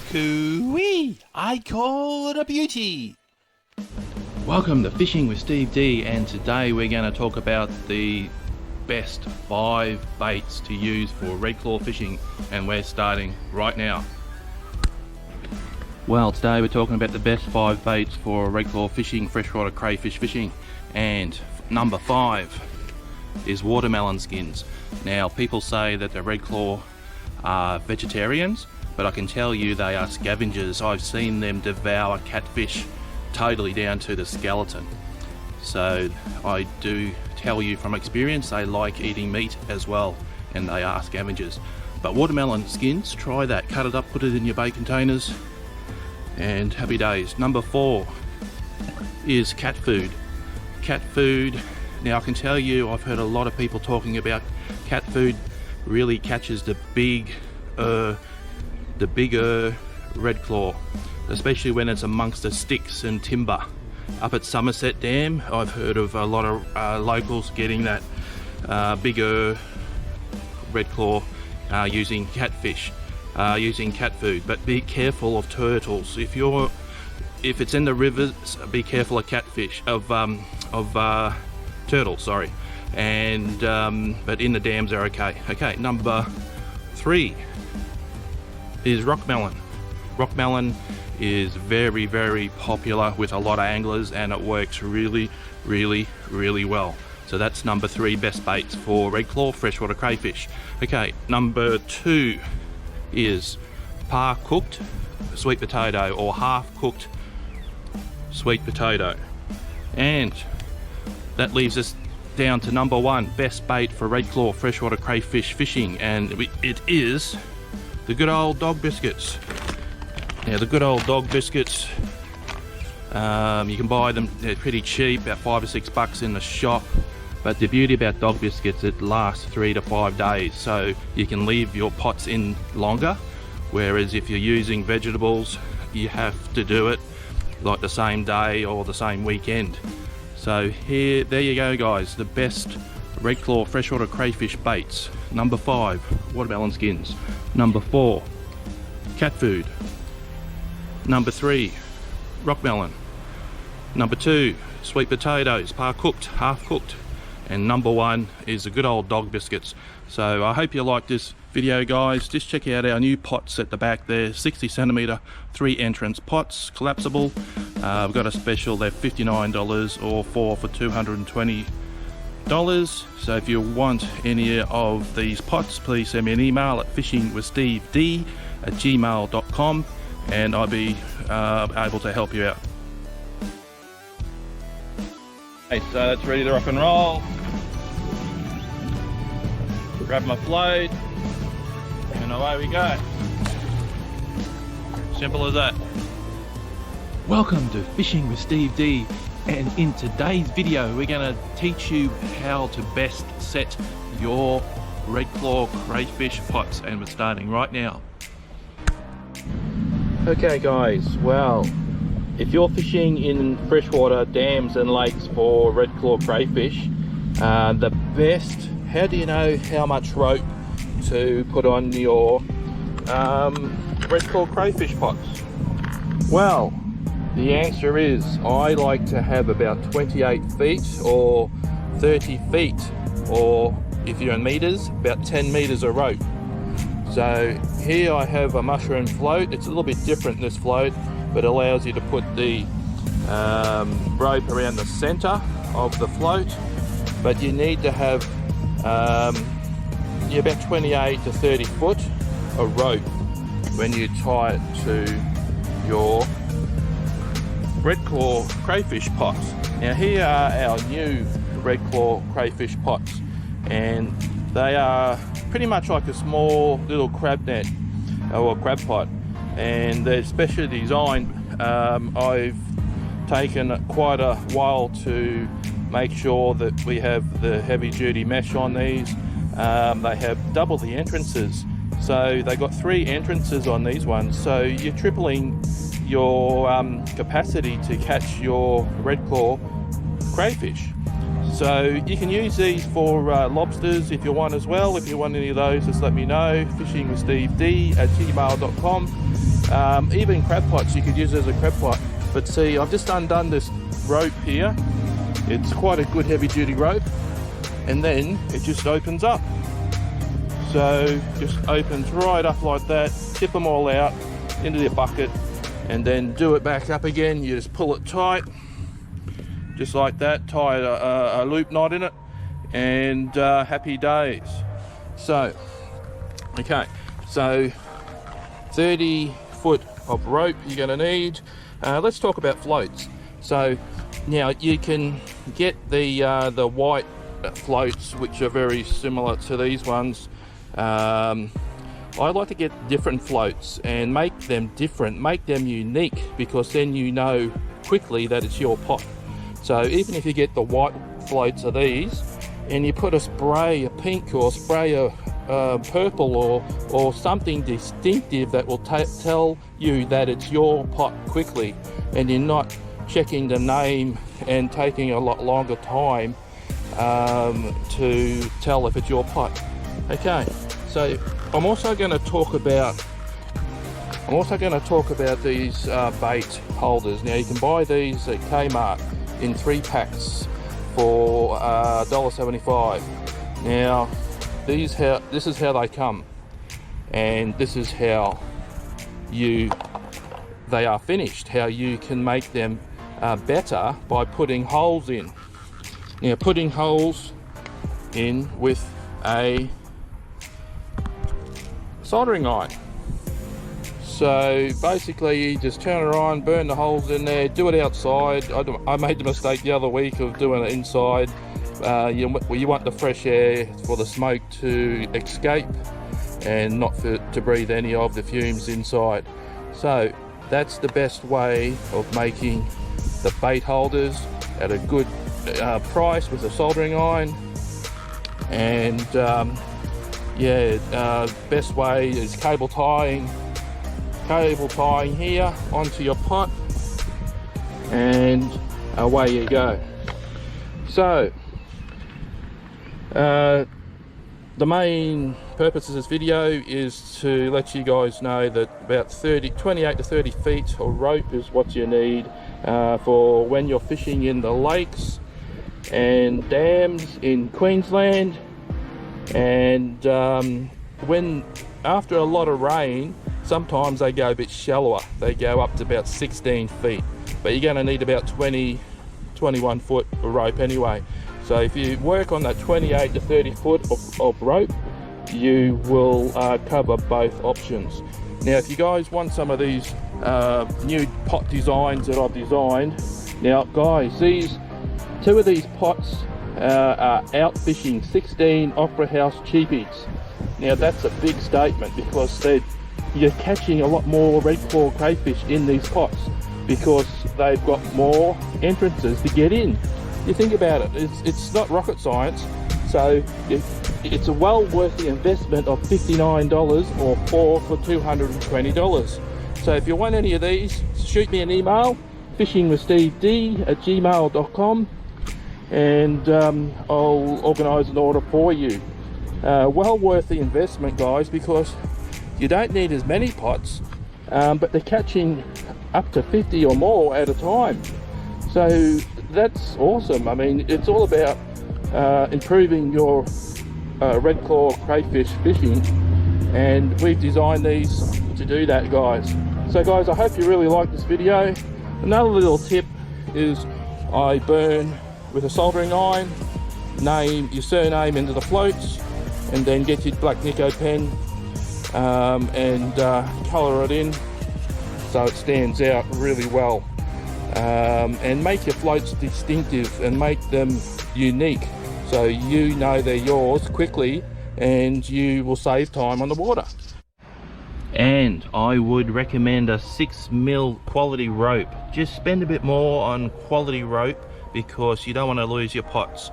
Cooey! I call it a beauty! Welcome to Fishing with Steve D, and today we're going to talk about the best 5 baits to use for redclaw fishing, and we're starting right now. Well, today we're talking about the best 5 baits for redclaw fishing, freshwater crayfish fishing, and number 5 is watermelon skins. Now, people say that the redclaw are vegetarians, but I can tell you they are scavengers. I've seen them devour catfish totally down to the skeleton. So I do tell you from experience, they like eating meat as well, and they are scavengers. But watermelon skins, try that. Cut it up, put it in your bait containers, and happy days. Number 4 is cat food. Cat food, now I can tell you, I've heard a lot of people talking about cat food really catches the bigger redclaw, especially when it's amongst the sticks and timber. Up at Somerset Dam, I've heard of a lot of locals getting that bigger redclaw using catfish, using cat food. But be careful of turtles. If it's in the rivers, be careful of catfish, of turtles, sorry. And but in the dams are okay. Okay, number 3 is rockmelon. Rockmelon is very, very popular with a lot of anglers, and it works really, really, really well. So that's number 3 best baits for redclaw freshwater crayfish. Okay, number 2 is par-cooked sweet potato, or half-cooked sweet potato. And that leaves us down to number 1 best bait for redclaw freshwater crayfish fishing, and it is the good old dog biscuits. Now, the good old dog biscuits, you can buy them, they're pretty cheap, about $5 or $6 in the shop. But the beauty about dog biscuits, it lasts 3 to 5 days, so you can leave your pots in longer. Whereas if you're using vegetables, you have to do it like the same day or the same weekend. So there you go, guys, the best redclaw freshwater crayfish baits. Number 5, watermelon skins. Number 4, cat food. Number 3, rockmelon. Number 2, sweet potatoes, par-cooked, half-cooked. And number 1 is the good old dog biscuits. So I hope you like this video, guys. Just check out our new pots at the back there, 60 centimeter 3 entrance pots, collapsible. We've got a special, they're $59 or 4 for $220. So if you want any of these pots, please send me an email at fishingwithsteved@gmail.com, and I'll be able to help you out. Okay, so that's ready to rock and roll. Grab my float, and away we go. Simple as that. Welcome to Fishing with Steve D, and in today's video we're going to teach you how to best set your redclaw crayfish pots, and we're starting right now. Okay, guys, well, if you're fishing in freshwater dams and lakes for redclaw crayfish, the best, how do you know how much rope to put on your redclaw crayfish pots? Well, the answer is I like to have about 28 feet or 30 feet, or if you're in meters, about 10 meters of rope. So here I have a mushroom float. It's a little bit different, this float, but allows you to put the rope around the center of the float. But you need to have about 28 to 30 foot of rope when you tie it to your redclaw crayfish pots. Now, here are our new redclaw crayfish pots, and they are pretty much like a small little crab net or crab pot, and they're specially designed. I've taken quite a while to make sure that we have the heavy duty mesh on these. They have double the entrances, so they got 3 entrances on these ones, so you're tripling your capacity to catch your redclaw crayfish. So you can use these for lobsters if you want as well. If you want any of those, just let me know. fishingwithsteved@gmail.com. Even crab pots, you could use it as a crab pot. But see, I've just undone this rope here. It's quite a good heavy duty rope, and then it just opens up. So just opens right up like that, tip them all out into the bucket, and then do it back up again. You just pull it tight, just like that, tie a loop knot in it, and happy days. So, okay, so 30 foot of rope you're going to need. Let's talk about floats. So now you can get the white floats, which are very similar to these ones. I like to get different floats and make them different, make them unique, because then you know quickly that it's your pot. So even if you get the white floats of these and you put a spray, a pink, or spray a purple, or something distinctive that will tell you that it's your pot quickly, and you're not checking the name and taking a lot longer time to tell if it's your pot. Okay, so I'm also going to talk about these bait holders. Now you can buy these at Kmart in 3 packs for $1.75. Now this is how they come, and this is how they are finished, how you can make them better by putting holes in. Now putting holes in with a soldering iron. So basically you just turn it on, burn the holes in there, do it outside. I made the mistake the other week of doing it inside. You want the fresh air for the smoke to escape and not to breathe any of the fumes inside. So that's the best way of making the bait holders at a good price with a soldering iron. And best way is cable tying here onto your pot, and away you go. So the main purpose of this video is to let you guys know that about 28 to 30 feet of rope is what you need for when you're fishing in the lakes and dams in Queensland. And when after a lot of rain, sometimes they go a bit shallower. They go up to about 16 feet, but you're going to need about 21 foot of rope anyway. So if you work on that 28 to 30 foot of rope, you will cover both options. Now if you guys want some of these new pot designs that I've designed, now guys, two of these pots are out fishing 16 Opera House cheapies. Now that's a big statement, because you're catching a lot more Redclaw crayfish in these pots because they've got more entrances to get in. You think about it, it's not rocket science. So it's a well worth the investment of $59 or 4 for $220. So if you want any of these, shoot me an email, fishingwithsteved@gmail.com, and I'll organise an order for you. Well worth the investment, guys, because you don't need as many pots, but they're catching up to 50 or more at a time. So that's awesome. I mean, it's all about improving your Redclaw crayfish fishing, and we've designed these to do that, guys. So guys, I hope you really like this video. Another little tip is I burn with a soldering iron, name your surname into the floats, and then get your black Nico pen and colour it in so it stands out really well, and make your floats distinctive and make them unique, so you know they're yours quickly and you will save time on the water. And I would recommend a 6mm quality rope. Just spend a bit more on quality rope because you don't want to lose your pots.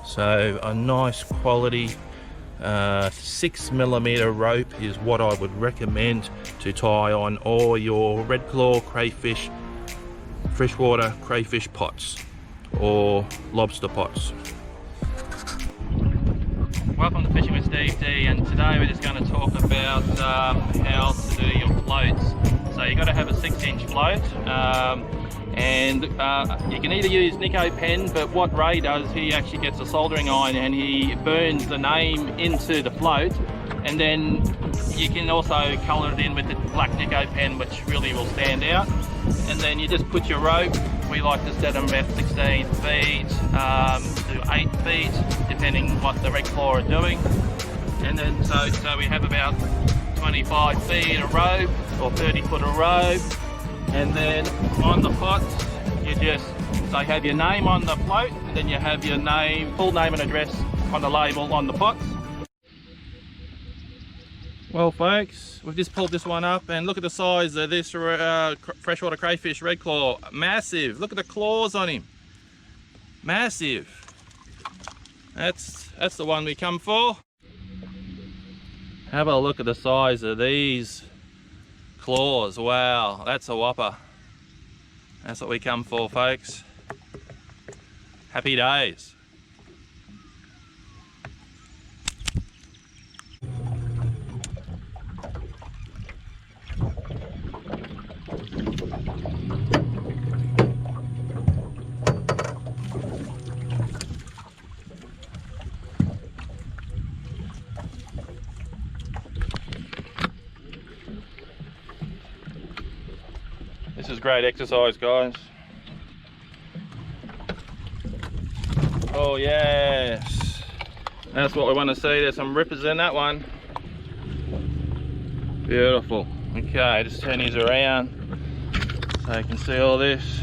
So a nice quality 6mm rope is what I would recommend to tie on all your Redclaw crayfish, freshwater crayfish pots or lobster pots. Welcome to Fishing with Steve D, and today we're just going to talk about how to do your floats. So you got to have a 6-inch float, and you can either use Nico pen, but what Ray does, he actually gets a soldering iron and he burns the name into the float, and then you can also colour it in with the black Nico pen, which really will stand out. And then you just put your rope. We like to set them about 16 feet to 8 feet, depending what the Redclaw are doing. And then so we have about 25 feet of rope or 30 foot of rope. And then on the pots, you just have your name on the float, and then you have your name, full name and address on the label on the pots. Well folks, we've just pulled this one up and look at the size of this freshwater crayfish Redclaw. Massive. Look at the claws on him. Massive. That's the one we come for. Have a look at the size of these claws. Wow, that's a whopper. That's what we come for, folks. Happy days. This is great exercise, guys. Oh yes, that's what we want to see. There's some rippers in that one. Beautiful. Okay, just turn these around so you can see all this.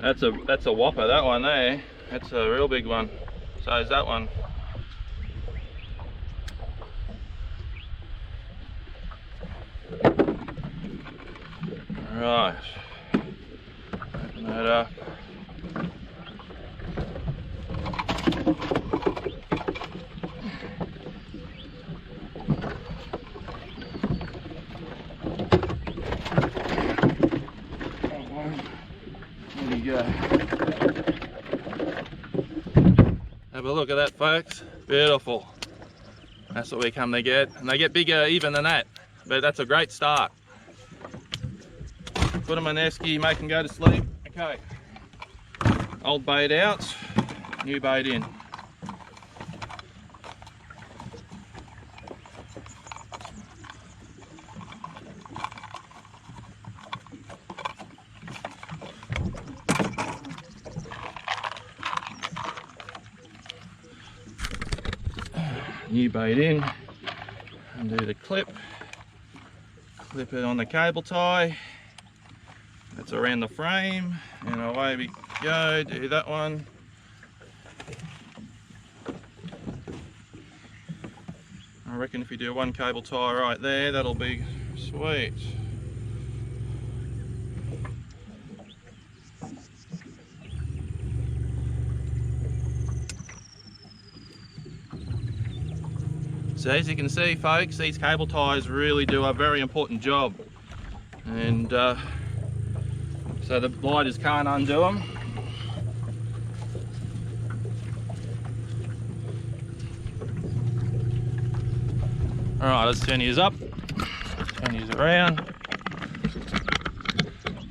That's a whopper, that one there. That's a real big one. So is that one. Right, open that up. There we go. Have a look at that, folks. Beautiful. That's what we come to get, and they get bigger even than that, but that's a great start. Put them in esky, make them go to sleep. Okay, old bait out, new bait in. New bait in, undo the clip, clip it on the cable tie. That's around the frame, and away we go. Do that one. I reckon if you do one cable tie right there, that'll be sweet. So as you can see, folks, these cable ties really do a very important job, and so the gliders can't undo them. Alright, let's turn these up, turn these around.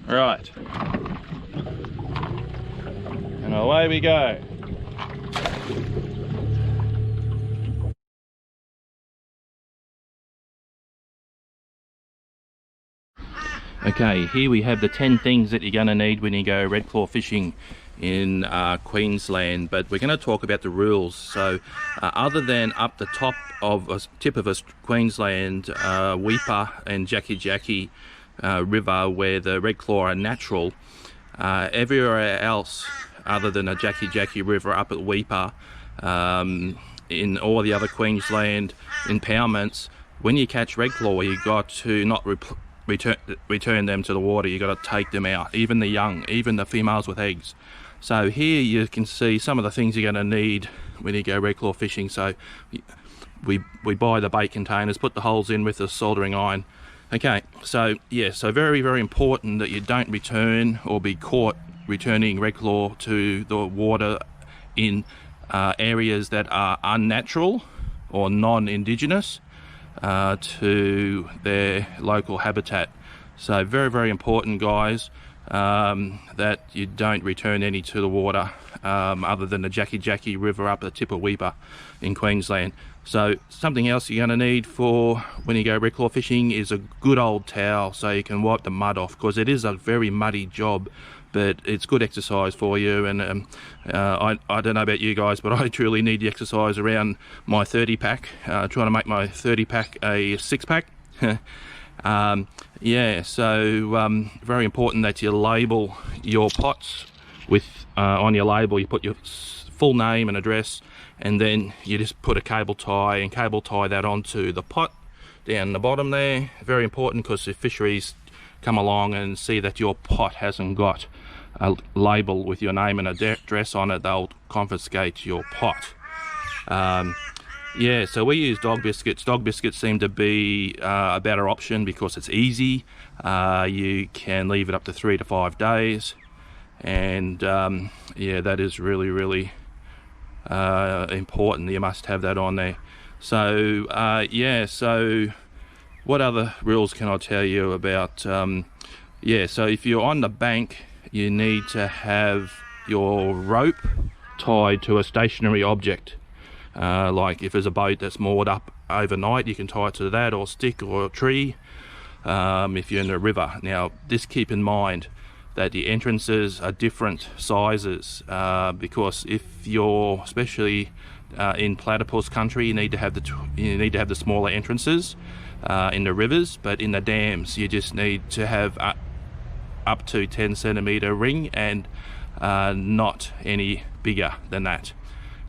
Right, and away we go. Okay, here we have the 10 things that you're going to need when you go Redclaw fishing in Queensland, but we're going to talk about the rules. So other than up the top of a tip of a Queensland Weipa and Jackie river where the Redclaw are natural, everywhere else other than a Jackie river up at Weipa, in all the other Queensland impoundments, when you catch Redclaw, you got to not return them to the water. You got to take them out, even the young, even the females with eggs. So here you can see some of the things you're going to need when you go Redclaw fishing. So we buy the bait containers, put the holes in with the soldering iron. Okay, so yeah, so very, very important that you don't return or be caught returning Redclaw to the water in areas that are unnatural or non-indigenous to their local habitat. So very, very important, guys, that you don't return any to the water other than the Jackie River up the tip of Weeper in Queensland. So something else you're going to need for when you go redclaw fishing is a good old towel so you can wipe the mud off, because it is a very muddy job, but it's good exercise for you. And I don't know about you guys, but I truly need the exercise around my 30 pack, trying to make my 30 pack a 6-pack. Yeah, so very important that you label your pots with on your label you put your full name and address, and then you just put a cable tie that onto the pot down the bottom there. Very important, because if fisheries come along and see that your pot hasn't got a label with your name and address on it, they'll confiscate your pot. Yeah, so we use dog biscuits. Dog biscuits seem to be a better option because it's easy. You can leave it up to 3 to 5 days, and yeah, that is really, really important. You must have that on there. So yeah, so what other rules can I tell you about? Yeah, so if you're on the bank, you need to have your rope tied to a stationary object. Like if there's a boat that's moored up overnight, you can tie it to that, or stick, or a tree, if you're in the river. Now, just keep in mind that the entrances are different sizes, because if you're, especially in platypus country, you need to have the smaller entrances in the rivers, but in the dams you just need to have up to 10 centimeter ring, and not any bigger than that.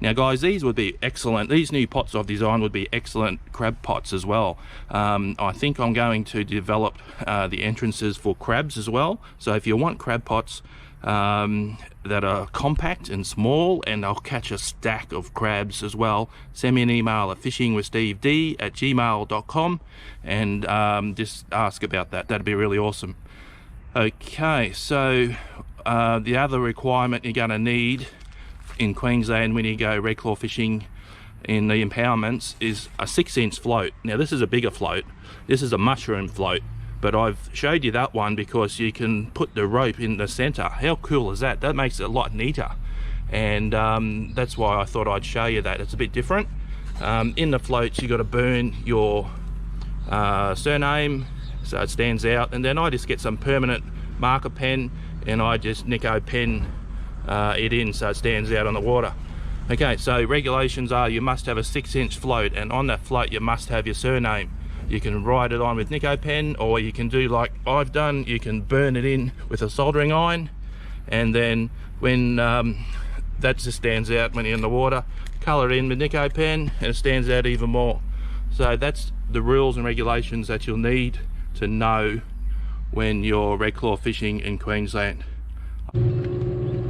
Now guys, these would be excellent. These new pots I've designed would be excellent crab pots as well. I think I'm going to develop the entrances for crabs as well. So if you want crab pots that are compact and small, and I'll catch a stack of crabs as well, send me an email at fishingwithdD@gmail.com and just ask about that. That'd be really awesome. Okay, so the other requirement you're going to need in Queensland when you go redclaw fishing in the impoundments is a 6-inch float. Now this is a bigger float. This is a mushroom float, but I've showed you that one because you can put the rope in the center. How cool is that? That makes it a lot neater, and that's why I thought I'd show you that. It's a bit different. In the floats you got to burn your surname so it stands out, and then I just get some permanent marker pen and I just Nico pen it in so it stands out on the water. Okay, so regulations are you must have a 6-inch float, and on that float you must have your surname. You can write it on with Nico pen, or you can do like I've done, you can burn it in with a soldering iron, and then when that just stands out when you're in the water, colour it in with Nico pen and it stands out even more. So that's the rules and regulations that you'll need to know when you're redclaw fishing in Queensland.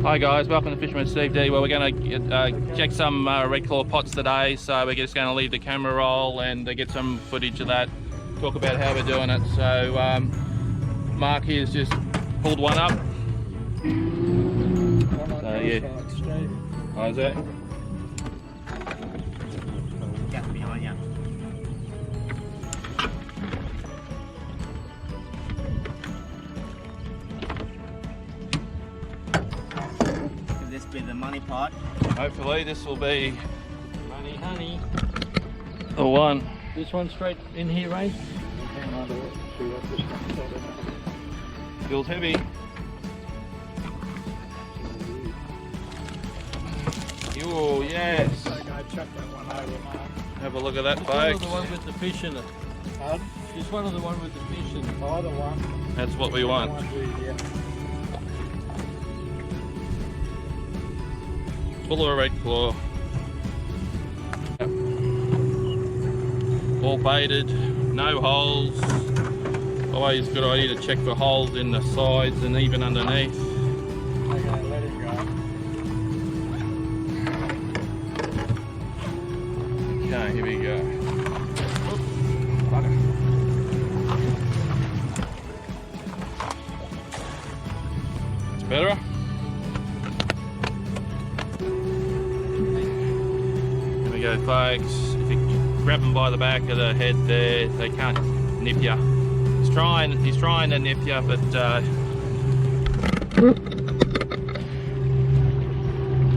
Hi guys, welcome to Fisherman Steve D. Well, we're going to check some redclaw pots today, so we're just going to leave the camera roll and get some footage of that, talk about how we're doing it. So Mark here's just pulled one up. So yeah, how's that? Behind you. This be the money pot. Hopefully this will be money honey. The one. This one straight in here, right? Feels heavy. Oh yes. Have a look at that, This one folks. of the one with the fish in it. Pardon? This one of the one with the fish in it. Oh, the one. That's what we want. Yeah. Full of redclaw. All baited, no holes. Always a good idea to check for holes in the sides and even underneath. Okay, let it go. Okay, here we go. It's better. go, folks. If you grab them by the back of the head there, they can't nip you. He's trying to nip you, but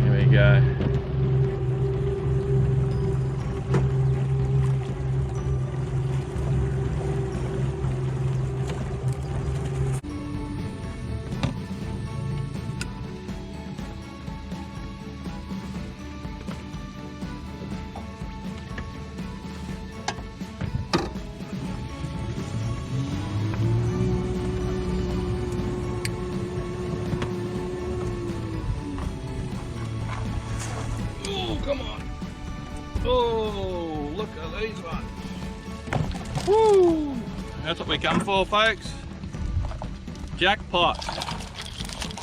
here we go. Come on. Oh, look at these ones. Woo! That's what we come for, folks. Jackpot.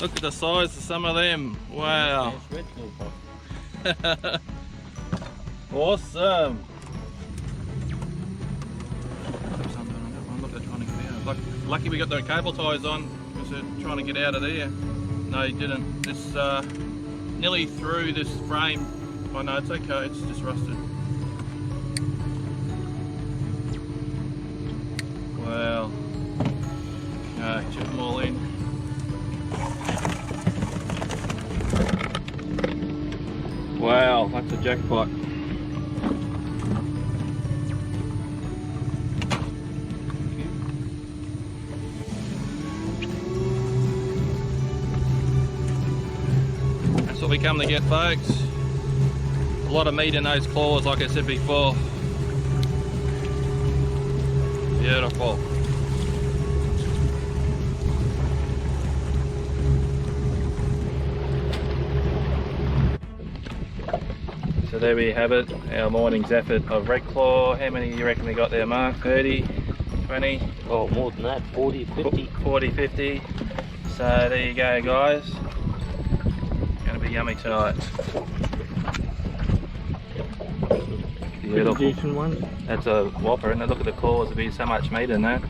Look at the size of some of them. Wow. That's Redclaw pot. Awesome. Look, they're trying to get out. Lucky we got the cable ties on because they're trying to get out of there. No, you didn't. It's nearly through this frame. Oh no, it's okay, it's just rusted. Wow. Okay, chip them all in. Wow, that's a jackpot. That's what we come to get, folks. A lot of meat in those claws, like I said before. Beautiful. So there we have it, our morning's effort of Redclaw. How many do you reckon we got there, Mark? 30, 20? Oh, more than that, 40, 50. 40, 50. So there you go, guys. Gonna be yummy tonight. Beautiful. Decent one. That's a whopper, and look at the claws, there'll be so much meat in that.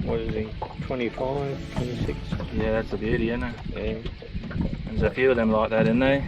What is he? 25, 26. Yeah, that's a beauty, isn't it? Yeah. There's a few of them like that in there.